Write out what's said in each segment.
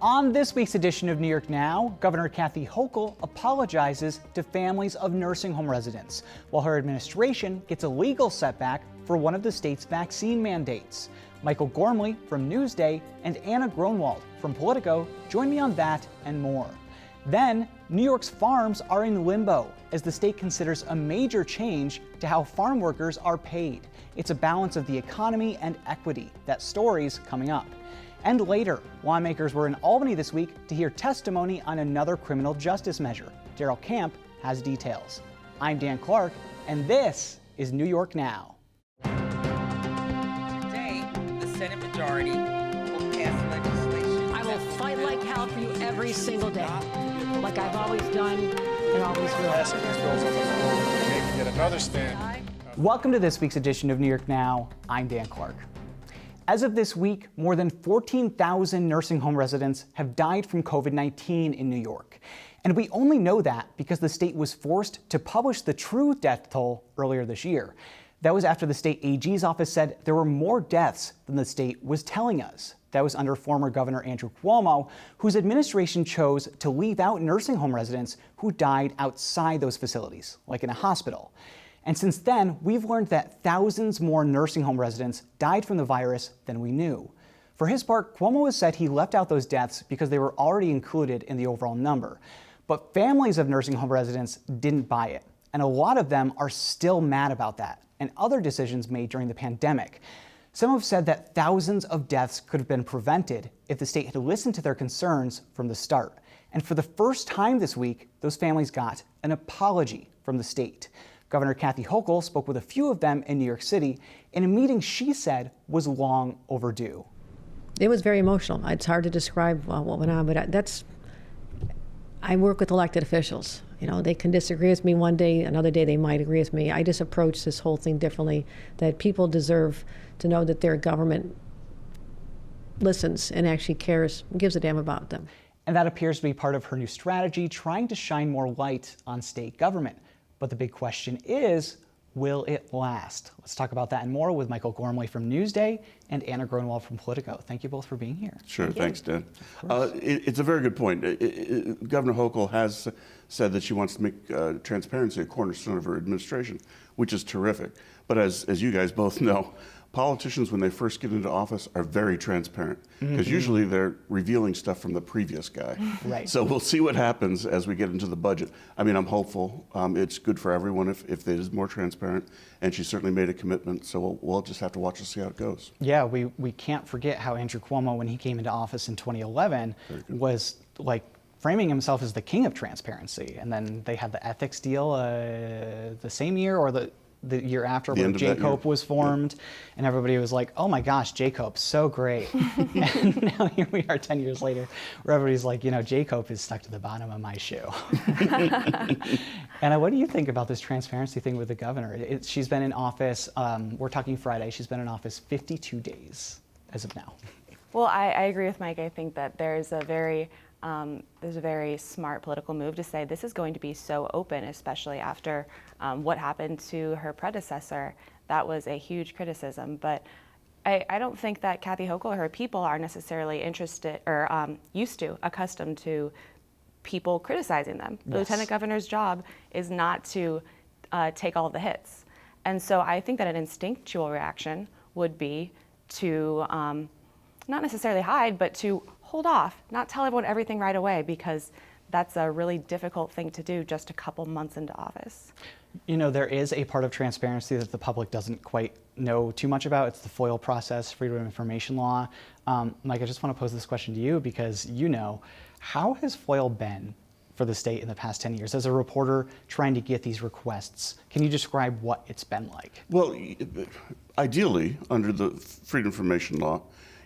On this week's edition of New York Now, Governor Kathy Hochul apologizes to families of nursing home residents, while her administration gets a legal setback for one of the state's vaccine mandates. Michael Gormley from Newsday and Anna Gronwald from Politico join me on that and more. Then, New York's farms are in limbo as the state considers a major change to how farm workers are paid. It's a balance of the economy and equity. That story's coming up. And later, lawmakers were in Albany this week to hear testimony on another criminal justice measure. Daryl Camp has details. I'm Dan Clark, and this is New York Now. Today, the Senate majority will pass legislation. I will fight like hell for you every single day, like I've always done and always will. Passing these bills on the floor, making yet another stand. Welcome to this week's edition of New York Now. I'm Dan Clark. As of this week, more than 14,000 nursing home residents have died from COVID-19 in New York. And we only know that because the state was forced to publish the true death toll earlier this year. That was after the state AG's office said there were more deaths than the state was telling us. That was under former Governor Andrew Cuomo, whose administration chose to leave out nursing home residents who died outside those facilities, like in a hospital. And since then, we've learned that thousands more nursing home residents died from the virus than we knew. For his part, Cuomo has said he left out those deaths because they were already included in the overall number. But families of nursing home residents didn't buy it. And a lot of them are still mad about that and other decisions made during the pandemic. Some have said that thousands of deaths could have been prevented if the state had listened to their concerns from the start. And for the first time this week, those families got an apology from the state. Governor Kathy Hochul spoke with a few of them in New York City in a meeting she said was long overdue. It was very emotional. It's hard to describe what went on, but I work with elected officials. You know, they can disagree with me one day, another day they might agree with me. I just approach this whole thing differently, that people deserve to know that their government listens and actually cares, gives a damn about them. And that appears to be part of her new strategy, trying to shine more light on state government. But the big question is, will it last? Let's talk about that and more with Michael Gormley from Newsday and Anna Gronwald from Politico. Thank you both for being here. Sure, thanks, Dan. It's a very good point. Governor Hochul has said that she wants to make transparency a cornerstone of her administration, which is terrific. But as you guys both know, politicians, when they first get into office, are very transparent because usually they're revealing stuff from the previous guy. Right. So we'll see what happens as we get into the budget. I mean, I'm hopeful. It's good for everyone if it is more transparent, and she certainly made a commitment. So we'll just have to watch and see how it goes. Yeah, we can't forget how Andrew Cuomo, when he came into office in 2011, was like framing himself as the king of transparency. And then they had the ethics deal the same year or the year after, where J-COPE was formed, and everybody was like, oh my gosh, J-COPE's so great. And now here we are 10 years later, where everybody's like, you know, J-COPE is stuck to the bottom of my shoe. And what do you think about this transparency thing with the governor? She's been in office, we're talking Friday, she's been in office 52 days as of now. Well, I agree with Mike. I think that there's a very smart political move to say this is going to be so open, especially after what happened to her predecessor. That was a huge criticism. But I don't think that Kathy Hochul or her people are necessarily interested or accustomed to people criticizing them. Yes. The lieutenant governor's job is not to take all of the hits. And so I think that an instinctual reaction would be to not necessarily hide, but to hold off, not tell everyone everything right away, because that's a really difficult thing to do just a couple months into office. You know, there is a part of transparency that the public doesn't quite know too much about. It's the FOIL process, Freedom of Information Law. Mike, I just want to pose this question to you because you know, how has FOIL been for the state in the past 10 years? As a reporter trying to get these requests, can you describe what it's been like? Well, ideally, under the Freedom of Information Law,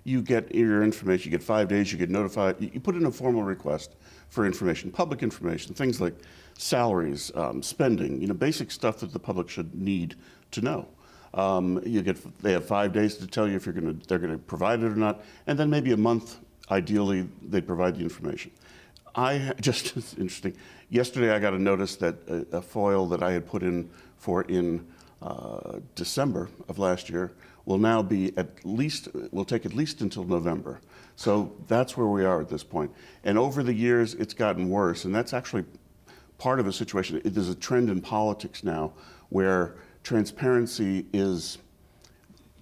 you get your information, you get 5 days, you get notified, you put in a formal request for information, public information, things like salaries, spending, you know, basic stuff that the public should need to know. They have 5 days to tell you if they're gonna provide it or not, and then maybe a month, ideally, they provide the information. It's interesting. Yesterday I got a notice that a FOIL that I had put in December of last year will now be will take at least until November. So that's where we are at this point. And over the years, it's gotten worse. And that's actually part of a situation. There's a trend in politics now where transparency is,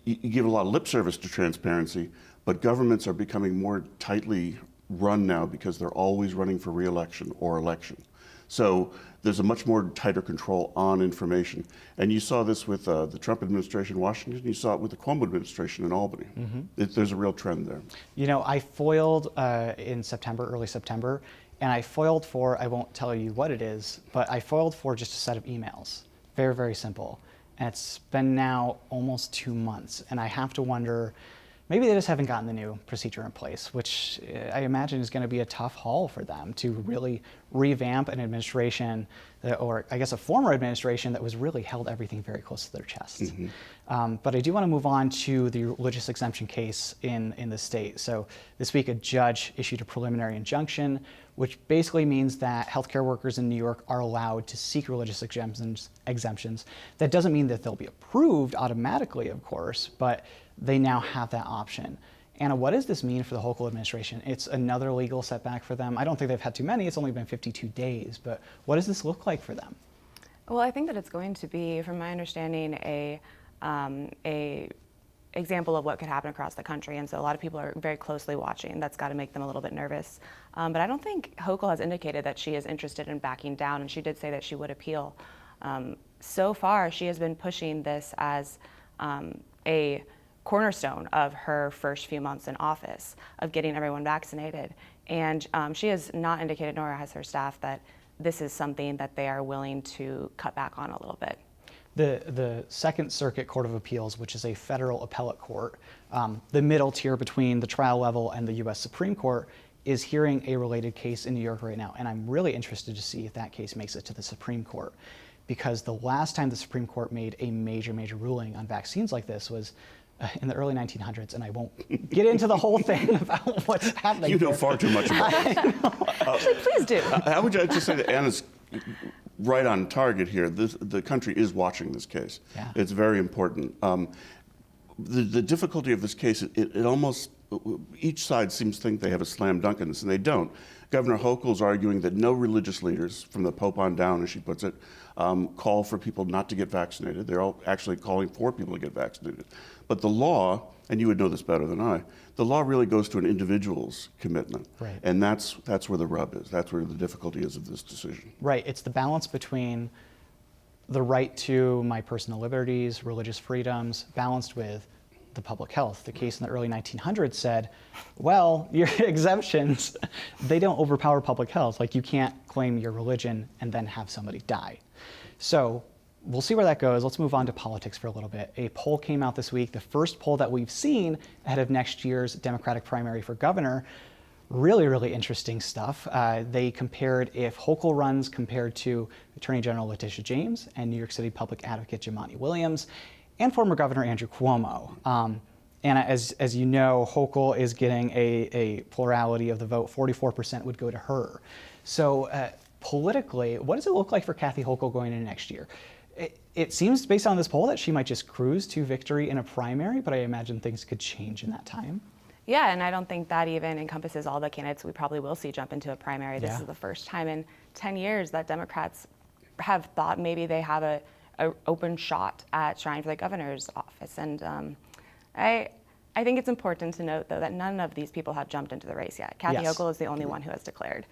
you give a lot of lip service to transparency, but governments are becoming more tightly run now because they're always running for re-election or election. So there's a much more tighter control on information. And you saw this with the Trump administration in Washington, you saw it with the Cuomo administration in Albany. There's a real trend there. You know, I foiled in September, early September, and I foiled for, I won't tell you what it is, but I foiled for just a set of emails. Very, very simple. And it's been now almost 2 months, and I have to wonder, maybe they just haven't gotten the new procedure in place, which I imagine is going to be a tough haul for them to really revamp an administration, or I guess a former administration that was really held everything very close to their chests. But I do want to move on to the religious exemption case in the state. So this week, a judge issued a preliminary injunction, which basically means that healthcare workers in New York are allowed to seek religious exemptions. That doesn't mean that they'll be approved automatically, of course, but they now have that option. Anna, what does this mean for the Hochul administration? It's another legal setback for them. I don't think they've had too many. It's only been 52 days, but what does this look like for them? Well, I think that it's going to be, from my understanding, a example of what could happen across the country, and so a lot of people are very closely watching. That's got to make them a little bit nervous. But I don't think Hochul has indicated that she is interested in backing down, and she did say that she would appeal. So far, she has been pushing this as a cornerstone of her first few months in office, of getting everyone vaccinated. And she has not indicated, nor has her staff, that this is something that they are willing to cut back on a little bit. The Second Circuit Court of Appeals, which is a federal appellate court, the middle tier between the trial level and the U.S. Supreme Court, is hearing a related case in New York right now. And I'm really interested to see if that case makes it to the Supreme Court. Because the last time the Supreme Court made a major ruling on vaccines like this was in the early 1900s, and I won't get into the whole thing about what's happening. You know far too much about it. Actually, please do. I would just say that Anna's right on target here. The country is watching this case. Yeah. It's very important. The difficulty of this case, it almost, each side seems to think they have a slam dunk in this, and they don't. Governor Hochul's arguing that no religious leaders, from the Pope on down, as she puts it, call for people not to get vaccinated. They're all actually calling for people to get vaccinated. But the law, and you would know this better than I, the law really goes to an individual's commitment. Right. And that's where the rub is. That's where the difficulty is of this decision. Right. It's the balance between the right to my personal liberties, religious freedoms, balanced with the public health. The case in the early 1900s said, well, your exemptions, they don't overpower public health. Like, you can't claim your religion and then have somebody die. So we'll see where that goes. Let's move on to politics for a little bit. A poll came out this week, the first poll that we've seen ahead of next year's Democratic primary for governor. Really interesting stuff. They compared if Hochul runs compared to Attorney General Letitia James and New York City Public Advocate Jumaane Williams and former Governor Andrew Cuomo. And as you know, Hochul is getting a plurality of the vote. 44% would go to her. So politically, what does it look like for Kathy Hochul going into next year? It seems, based on this poll, that she might just cruise to victory in a primary, but I imagine things could change in that time. Yeah, and I don't think that even encompasses all the candidates we probably will see jump into a primary. This is the first time in 10 years that Democrats have thought maybe they have a open shot at trying for the governor's office. And I think it's important to note, though, that none of these people have jumped into the race yet. Kathy Hochul is the only one who has declared.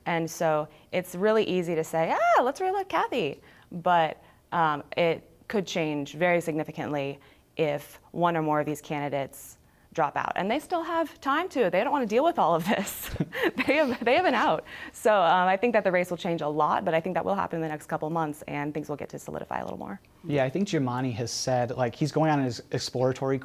And so it's really easy to say, let's re-elect Kathy. But it could change very significantly if one or more of these candidates drop out. And they still have time to. They don't want to deal with all of this. they have an out. So I think that the race will change a lot, but I think that will happen in the next couple months and things will get to solidify a little more. Yeah, I think Jumaane has said, like, he's going on his exploratory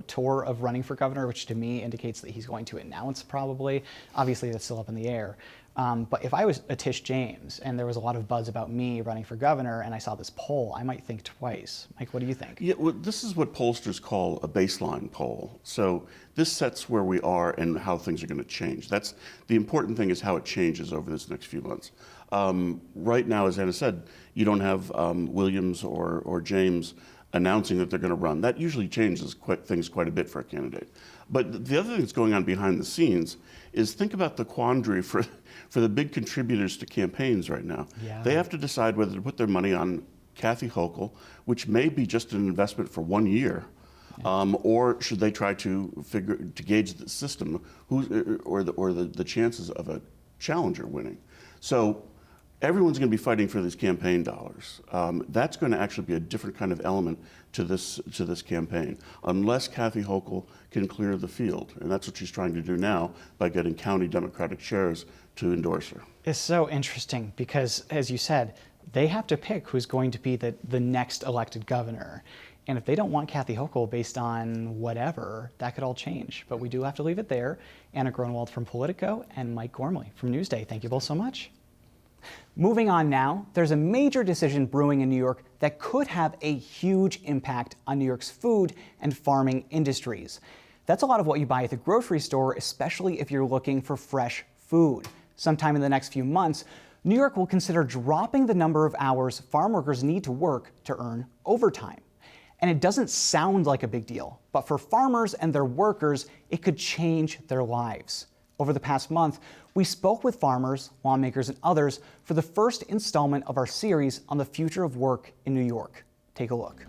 tour of running for governor, which to me indicates that he's going to announce probably. Obviously, that's still up in the air. But if I was a Tish James and there was a lot of buzz about me running for governor and I saw this poll, I might think twice. Mike, what do you think? Yeah, well, this is what pollsters call a baseline poll. So this sets where we are and how things are going to change. That's the important thing, is how it changes over this next few months. Right now, as Anna said, you don't have Williams or James announcing that they're going to run. That usually changes things quite a bit for a candidate. But the other thing that's going on behind the scenes is think about the quandary for the big contributors to campaigns right now. Yeah. They have to decide whether to put their money on Kathy Hochul, which may be just an investment for 1 year, or should they try to gauge the system, or the chances of a challenger winning. So everyone's going to be fighting for these campaign dollars. That's going to actually be a different kind of element to this campaign, unless Kathy Hochul can clear the field, and that's what she's trying to do now by getting county Democratic chairs to endorse her. It's so interesting because, as you said, they have to pick who's going to be the next elected governor. And if they don't want Kathy Hochul based on whatever, that could all change. But we do have to leave it there. Anna Grunwald from Politico and Mike Gormley from Newsday. Thank you both so much. Moving on now, there's a major decision brewing in New York that could have a huge impact on New York's food and farming industries. That's a lot of what you buy at the grocery store, especially if you're looking for fresh food. Sometime in the next few months, New York will consider dropping the number of hours farm workers need to work to earn overtime. And it doesn't sound like a big deal, but for farmers and their workers, it could change their lives. Over the past month, we spoke with farmers, lawmakers, and others for the first installment of our series on the future of work in New York. Take a look.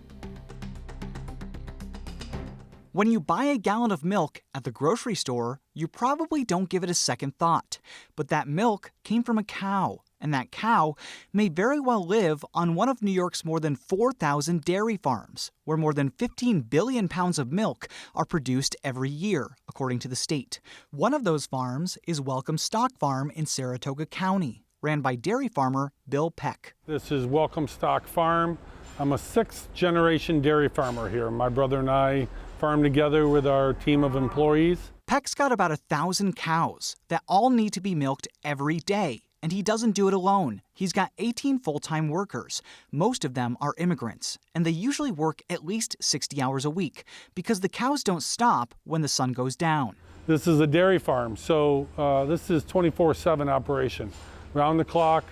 When you buy a gallon of milk at the grocery store, you probably don't give it a second thought. But that milk came from a cow, and that cow may very well live on one of New York's more than 4,000 dairy farms, where more than 15 billion pounds of milk are produced every year, according to the state. One of those farms is Welcome Stock Farm in Saratoga County, ran by dairy farmer Bill Peck. This is Welcome Stock Farm. I'm a 6th-generation dairy farmer here. My brother and I farm together with our team of employees. Peck's got about 1,000 cows that all need to be milked every day, and he doesn't do it alone. He's got 18 full-time workers. Most of them are immigrants, and they usually work at least 60 hours a week because the cows don't stop when the sun goes down. This is a dairy farm, so this is 24/7 operation. Round-the-clock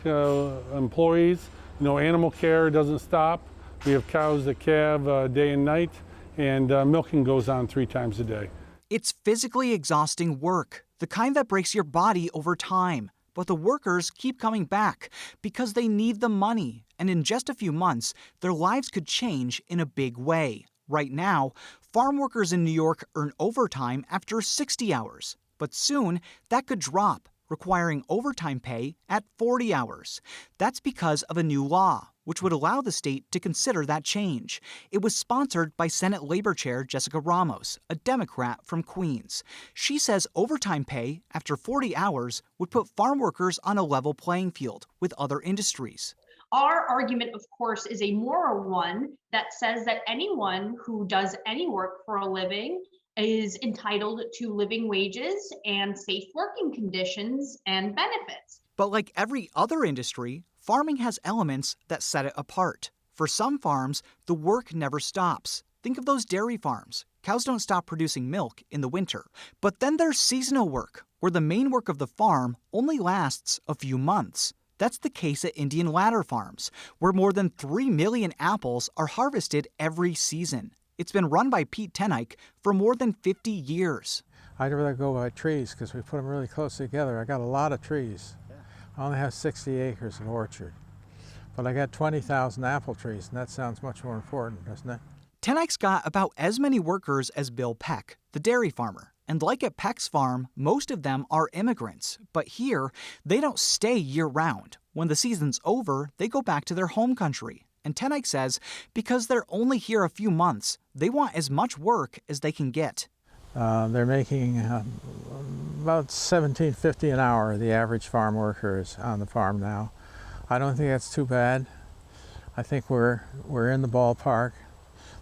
employees. Animal care doesn't stop. We have cows that calve day and night, and milking goes on 3 times a day. It's physically exhausting work, the kind that breaks your body over time. But the workers keep coming back because they need the money. And in just a few months, their lives could change in a big way. Right now, farm workers in New York earn overtime after 60 hours. But soon, that could drop, requiring overtime pay at 40 hours. That's because of a new law, which would allow the state to consider that change. It was sponsored by Senate Labor Chair Jessica Ramos, a Democrat from Queens. She says overtime pay after 40 hours would put farm workers on a level playing field with other industries. Our argument, of course, is a moral one that says that anyone who does any work for a living is entitled to living wages and safe working conditions and benefits. But like every other industry, farming has elements that set it apart. For some farms, the work never stops. Think of those dairy farms. Cows don't stop producing milk in the winter. But then there's seasonal work, where the main work of the farm only lasts a few months. That's the case at Indian Ladder Farms, where more than 3 million apples are harvested every season. It's been run by Pete Tenike for more than 50 years. I'd rather go by trees because we put them really close together. I got a lot of trees. I only have 60 acres of orchard, but I got 20,000 apple trees, and that sounds much more important, doesn't it? Tenike's got about as many workers as Bill Peck, the dairy farmer. And like at Peck's farm, most of them are immigrants. But here, they don't stay year-round. When the season's over, they go back to their home country. And Tenike says because they're only here a few months, they want as much work as they can get. They're making about $17.50 an hour, the average farm worker is on the farm now. I don't think that's too bad. I think we're in the ballpark.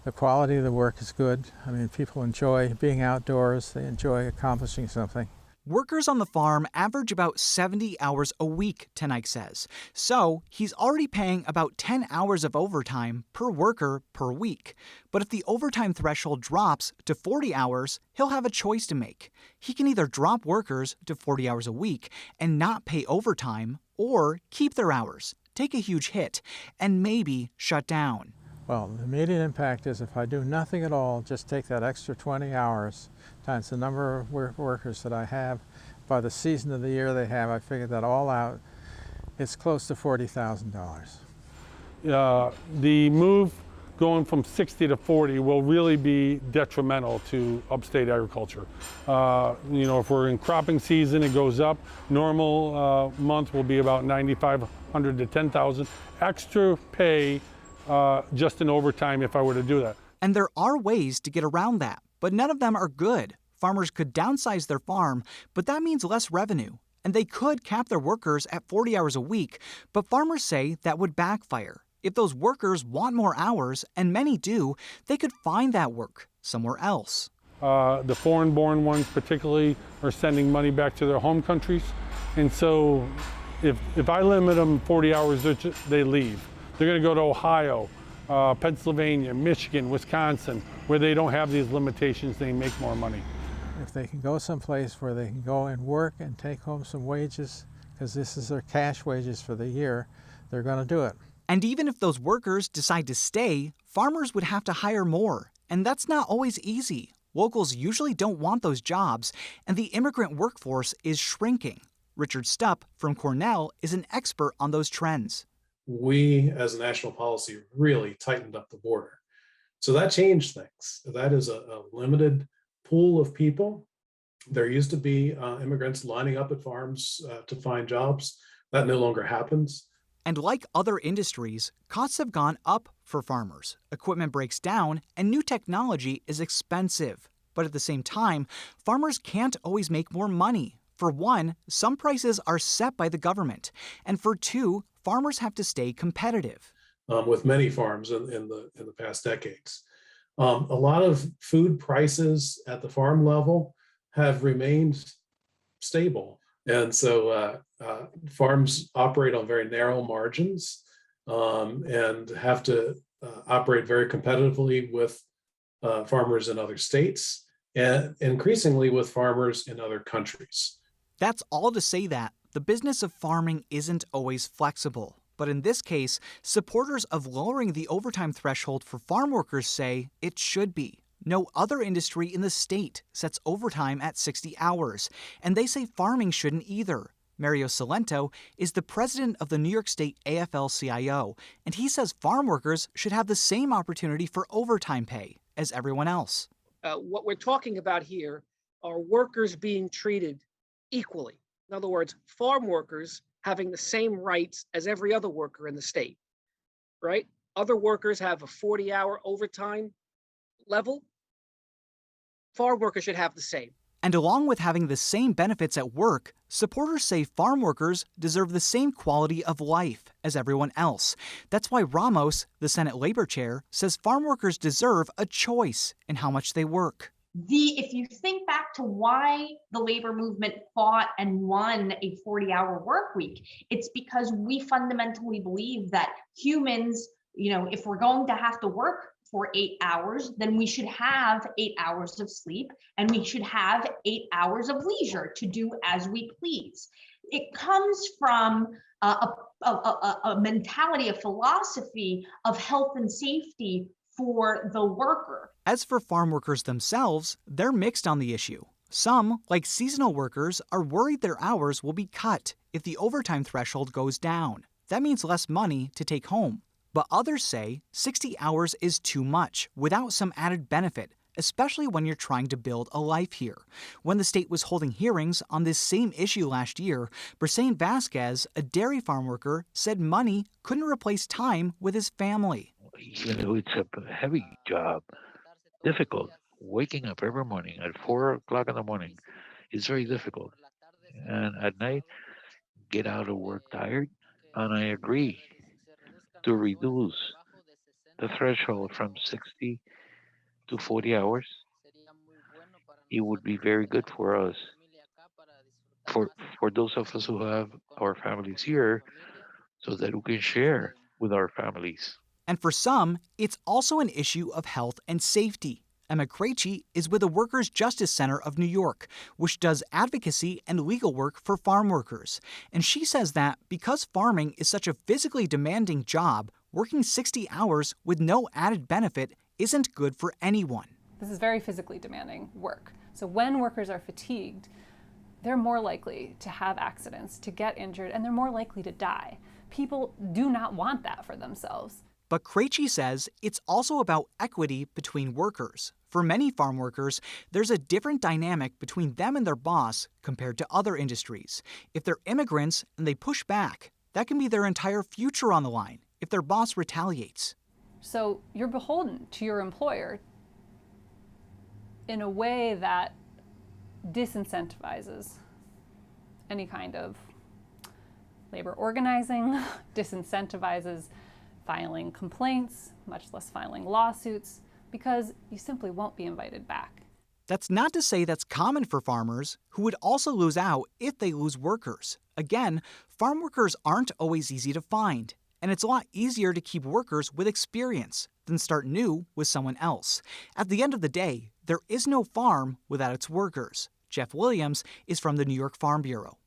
The quality of the work is good. I mean, people enjoy being outdoors. They enjoy accomplishing something. Workers on the farm average about 70 hours a week, Tenike says. So he's already paying about 10 hours of overtime per worker per week. But if the overtime threshold drops to 40 hours, he'll have a choice to make. He can either drop workers to 40 hours a week and not pay overtime, or keep their hours, take a huge hit, and maybe shut down. Well, the immediate impact is if I do nothing at all, just take that extra 20 hours times the number of workers that I have, by the season of the year they have, I figured that all out, it's close to $40,000. The move going from 60 to 40 will really be detrimental to upstate agriculture. If we're in cropping season, it goes up. Normal month will be about 9,500 to 10,000. Extra pay just in overtime if I were to do that. And there are ways to get around that, but none of them are good. Farmers could downsize their farm, but that means less revenue. And they could cap their workers at 40 hours a week, but farmers say that would backfire. If those workers want more hours, and many do, they could find that work somewhere else. The foreign-born ones particularly are sending money back to their home countries. And so if I limit them 40 hours, they leave. They're going to go to Ohio, Pennsylvania, Michigan, Wisconsin, where they don't have these limitations, they make more money. If they can go someplace where they can go and work and take home some wages, because this is their cash wages for the year, they're going to do it. And even if those workers decide to stay, farmers would have to hire more. And that's not always easy. Locals usually don't want those jobs, and the immigrant workforce is shrinking. Richard Stupp from Cornell is an expert on those trends. We, as a national policy, really tightened up the border. So that changed things. That is a limited pool of people. There used to be immigrants lining up at farms to find jobs. That no longer happens. And like other industries, costs have gone up for farmers. Equipment breaks down, and new technology is expensive. But at the same time, farmers can't always make more money. For one, some prices are set by the government. And for two, farmers have to stay competitive. With many farms in the past decades. A lot of food prices at the farm level have remained stable. And so farms operate on very narrow margins and have to operate very competitively with farmers in other states and increasingly with farmers in other countries. That's all to say that the business of farming isn't always flexible. But in this case, supporters of lowering the overtime threshold for farm workers say it should be. No other industry in the state sets overtime at 60 hours, and they say farming shouldn't either. Mario Salento is the president of the New York State AFL-CIO, and he says farm workers should have the same opportunity for overtime pay as everyone else. What we're talking about here are workers being treated equally. In other words, farm workers having the same rights as every other worker in the state, right? Other workers have a 40-hour overtime level. Farm workers should have the same. And along with having the same benefits at work, supporters say farm workers deserve the same quality of life as everyone else. That's why Ramos, the Senate labor chair, says farm workers deserve a choice in how much they work. If you think back to why the labor movement fought and won a 40-hour work week, it's because we fundamentally believe that humans, if we're going to have to work for 8 hours, then we should have 8 hours of sleep and we should have 8 hours of leisure to do as we please. It comes from a mentality, a philosophy of health and safety for the worker. As for farm workers themselves, they're mixed on the issue. Some, like seasonal workers, are worried their hours will be cut if the overtime threshold goes down. That means less money to take home. But others say 60 hours is too much without some added benefit, especially when you're trying to build a life here. When the state was holding hearings on this same issue last year, Brisein Vasquez, a dairy farm worker, said money couldn't replace time with his family. It's a heavy job, difficult. Waking up every morning at 4 o'clock in the morning is very difficult. And at night, get out of work tired. And I agree to reduce the threshold from 60 to 40 hours. It would be very good for us, for those of us who have our families here, so that we can share with our families. And for some, it's also an issue of health and safety. Emma Krejci is with the Workers' Justice Center of New York, which does advocacy and legal work for farm workers. And she says that because farming is such a physically demanding job, working 60 hours with no added benefit isn't good for anyone. This is very physically demanding work. So when workers are fatigued, they're more likely to have accidents, to get injured, and they're more likely to die. People do not want that for themselves. But Krejci says it's also about equity between workers. For many farm workers, there's a different dynamic between them and their boss compared to other industries. If they're immigrants and they push back, that can be their entire future on the line if their boss retaliates. So you're beholden to your employer in a way that disincentivizes any kind of labor organizing, disincentivizes filing complaints, much less filing lawsuits, because you simply won't be invited back. That's not to say that's common for farmers, who would also lose out if they lose workers. Again, farm workers aren't always easy to find, and it's a lot easier to keep workers with experience than start new with someone else. At the end of the day, there is no farm without its workers. Jeff Williams is from the New York Farm Bureau.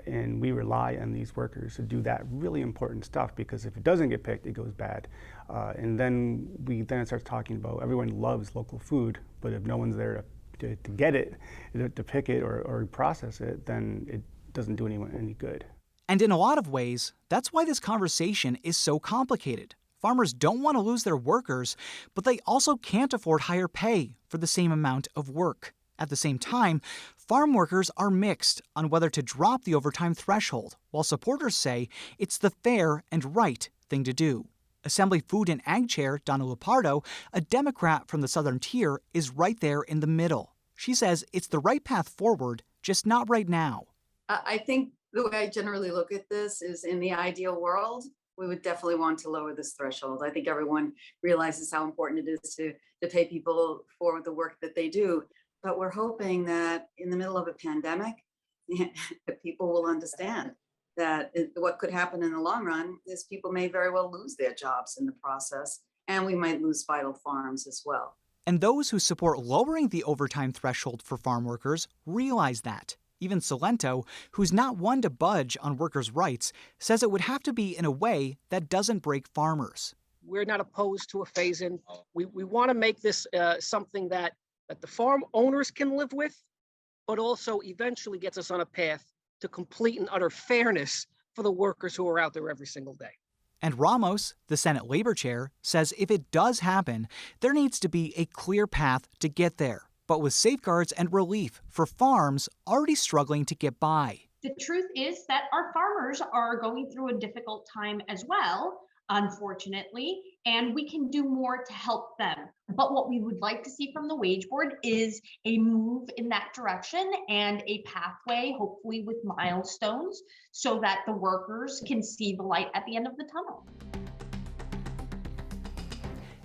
And we rely on these workers to do that really important stuff, because if it doesn't get picked, it goes bad. And then it starts talking about everyone loves local food, but if no one's there to get it, to pick it or process it, then it doesn't do anyone any good. And in a lot of ways, that's why this conversation is so complicated. Farmers don't want to lose their workers, but they also can't afford higher pay for the same amount of work. At the same time, farm workers are mixed on whether to drop the overtime threshold, while supporters say it's the fair and right thing to do. Assembly Food and Ag Chair Donna Lupardo, a Democrat from the Southern Tier, is right there in the middle. She says it's the right path forward, just not right now. I think the way I generally look at this is, in the ideal world, we would definitely want to lower this threshold. I think everyone realizes how important it is to pay people for the work that they do. But we're hoping that in the middle of a pandemic, people will understand that what could happen in the long run is people may very well lose their jobs in the process, and we might lose vital farms as well. And those who support lowering the overtime threshold for farm workers realize that. Even Salento, who's not one to budge on workers' rights, says it would have to be in a way that doesn't break farmers. We're not opposed to a phase-in. We want to make this something that the farm owners can live with, but also eventually gets us on a path to complete and utter fairness for the workers who are out there every single day. And Ramos, the Senate Labor Chair, says if it does happen, there needs to be a clear path to get there, but with safeguards and relief for farms already struggling to get by. The truth is that our farmers are going through a difficult time as well, unfortunately, and we can do more to help them. But what we would like to see from the wage board is a move in that direction and a pathway, hopefully with milestones, so that the workers can see the light at the end of the tunnel.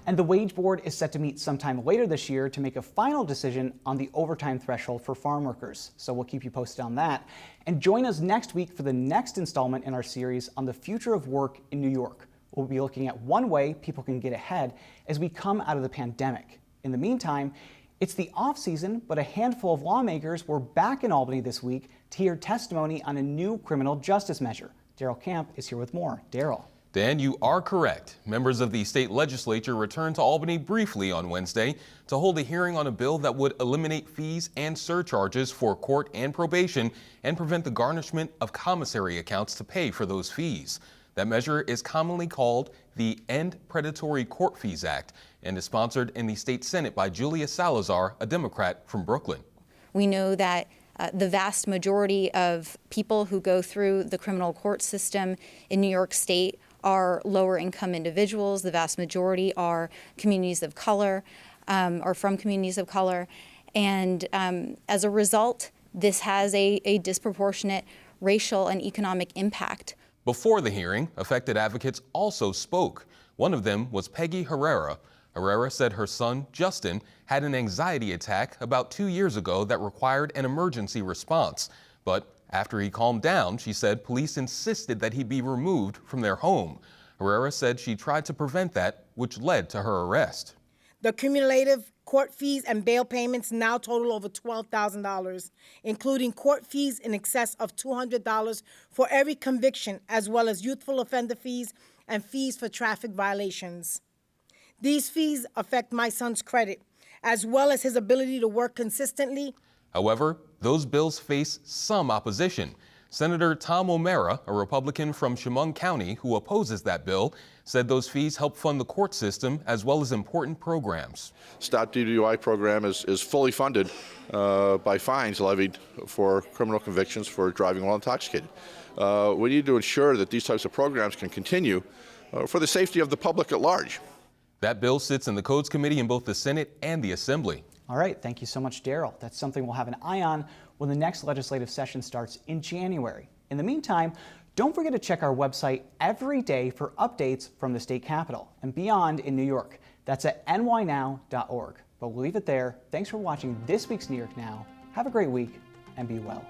And the wage board is set to meet sometime later this year to make a final decision on the overtime threshold for farm workers. So we'll keep you posted on that. And join us next week for the next installment in our series on the future of work in New York. We'll be looking at one way people can get ahead as we come out of the pandemic. In the meantime, it's the off season, but a handful of lawmakers were back in Albany this week to hear testimony on a new criminal justice measure. Daryl Camp is here with more. Daryl. Dan, you are correct. Members of the state legislature returned to Albany briefly on Wednesday to hold a hearing on a bill that would eliminate fees and surcharges for court and probation and prevent the garnishment of commissary accounts to pay for those fees. That measure is commonly called the End Predatory Court Fees Act and is sponsored in the state Senate by Julia Salazar, a Democrat from Brooklyn. We know that the vast majority of people who go through the criminal court system in New York State are lower income individuals. The vast majority are communities of color, or from communities of color. And as a result, this has a disproportionate racial and economic impact. Before the hearing, affected advocates also spoke. One of them was Peggy Herrera. Herrera said her son, Justin, had an anxiety attack about 2 years ago that required an emergency response. But after he calmed down, she said police insisted that he be removed from their home. Herrera said she tried to prevent that, which led to her arrest. The cumulative court fees and bail payments now total over $12,000, including court fees in excess of $200 for every conviction, as well as youthful offender fees and fees for traffic violations. These fees affect my son's credit, as well as his ability to work consistently. However, those bills face some opposition. Senator Tom O'Mara, a Republican from Chemung County who opposes that bill, said those fees help fund the court system as well as important programs. Stop DWI program is fully funded by fines levied for criminal convictions for driving while intoxicated. We need to ensure that these types of programs can continue for the safety of the public at large. That bill sits in the Codes Committee in both the Senate and the Assembly. All right, thank you so much, Daryl. That's something we'll have an eye on when the next legislative session starts in January. In the meantime, don't forget to check our website every day for updates from the state capitol and beyond in New York. That's at nynow.org. But we'll leave it there. Thanks for watching this week's New York Now. Have a great week and be well.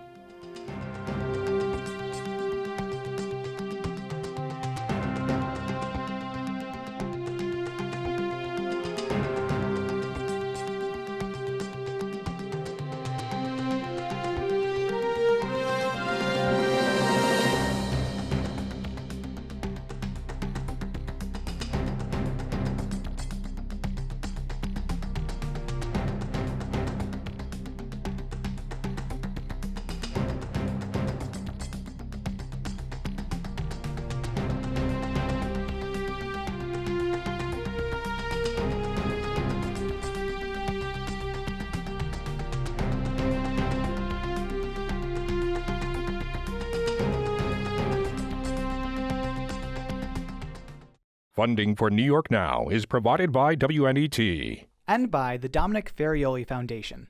Funding for New York Now is provided by WNET And by the Dominic Ferrioli Foundation.